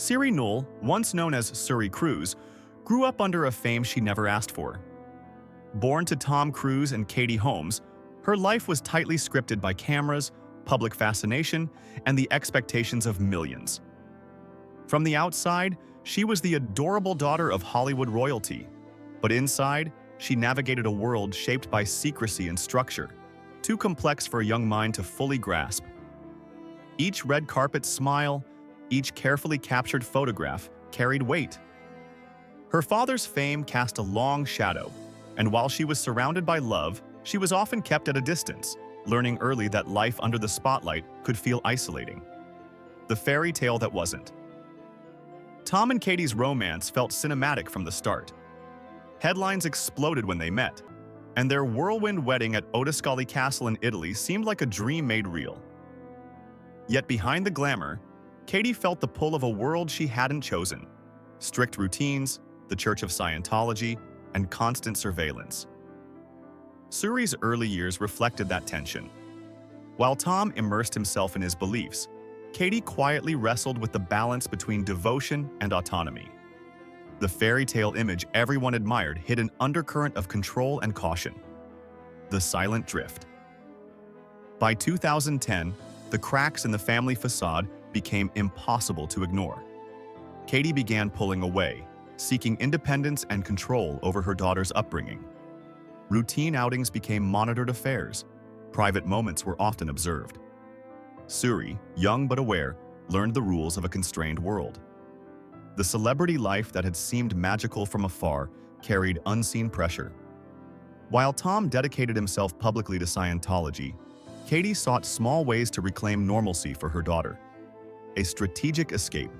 Siri Knoll, once known as Suri Cruise, grew up under a fame she never asked for. Born to Tom Cruise and Katie Holmes, her life was tightly scripted by cameras, public fascination, and the expectations of millions. From the outside, she was the adorable daughter of Hollywood royalty, but inside, she navigated a world shaped by secrecy and structure, too complex for a young mind to fully grasp. Each red carpet smile, each carefully captured photograph carried weight. Her father's fame cast a long shadow, and while she was surrounded by love, she was often kept at a distance, learning early that life under the spotlight could feel isolating. The fairy tale that wasn't. Tom and Katie's romance felt cinematic from the start. Headlines exploded when they met, and their whirlwind wedding at Odescalchi Castle in Italy seemed like a dream made real. Yet behind the glamour, Katie felt the pull of a world she hadn't chosen: strict routines, the Church of Scientology, and constant surveillance. Suri's early years reflected that tension. While Tom immersed himself in his beliefs, Katie quietly wrestled with the balance between devotion and autonomy. The fairy tale image everyone admired hid an undercurrent of control and caution: the silent drift. By 2010, the cracks in the family facade became impossible to ignore. Katie began pulling away, seeking independence and control over her daughter's upbringing. Routine outings became monitored affairs. Private moments were often observed. Suri, young but aware, learned the rules of a constrained world. The celebrity life that had seemed magical from afar carried unseen pressure. While Tom dedicated himself publicly to Scientology, Katie sought small ways to reclaim normalcy for her daughter. A strategic escape.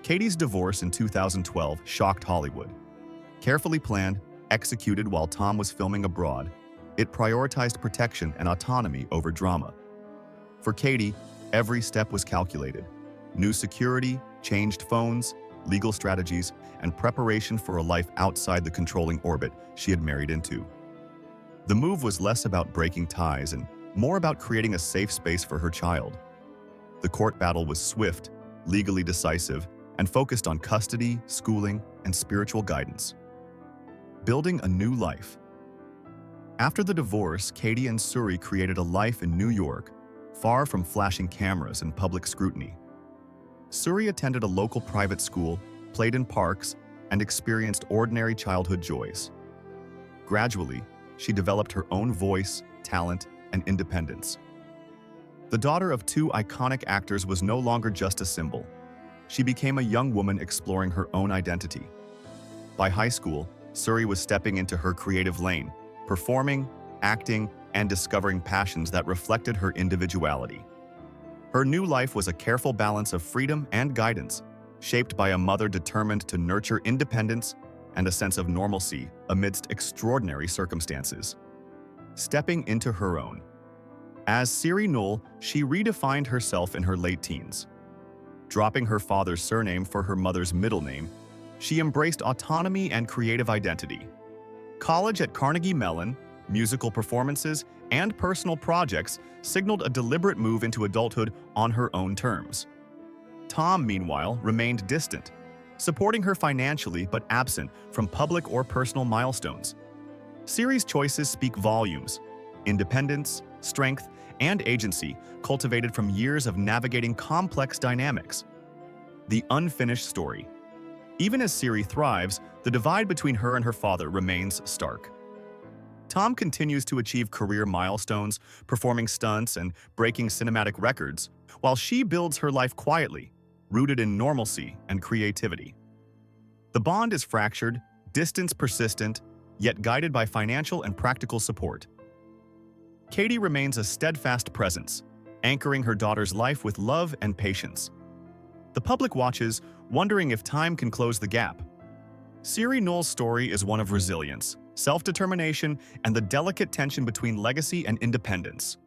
Katie's divorce in 2012 shocked Hollywood. Carefully planned, executed while Tom was filming abroad, it prioritized protection and autonomy over drama. For Katie, every step was calculated. New security, changed phones, legal strategies, and preparation for a life outside the controlling orbit she had married into. The move was less about breaking ties and more about creating a safe space for her child. The court battle was swift, legally decisive, and focused on custody, schooling, and spiritual guidance. Building a new life. After the divorce, Katie and Suri created a life in New York, far from flashing cameras and public scrutiny. Suri attended a local private school, played in parks, and experienced ordinary childhood joys. Gradually, she developed her own voice, talent, and independence. The daughter of two iconic actors was no longer just a symbol. She became a young woman exploring her own identity. By high school, Suri was stepping into her creative lane, performing, acting, and discovering passions that reflected her individuality. Her new life was a careful balance of freedom and guidance, shaped by a mother determined to nurture independence and a sense of normalcy amidst extraordinary circumstances. Stepping into her own. As Siri Knoll, she redefined herself in her late teens. Dropping her father's surname for her mother's middle name, she embraced autonomy and creative identity. College at Carnegie Mellon, musical performances, and personal projects signaled a deliberate move into adulthood on her own terms. Tom, meanwhile, remained distant, supporting her financially but absent from public or personal milestones. Siri's choices speak volumes: independence, strength, and agency cultivated from years of navigating complex dynamics. The unfinished story. Even as Siri thrives, the divide between her and her father remains stark. Tom continues to achieve career milestones, performing stunts and breaking cinematic records, while she builds her life quietly, rooted in normalcy and creativity. The bond is fractured, distance persistent, yet guided by financial and practical support. Katie remains a steadfast presence, anchoring her daughter's life with love and patience. The public watches, wondering if time can close the gap. Siri Knoll's story is one of resilience, self-determination, and the delicate tension between legacy and independence.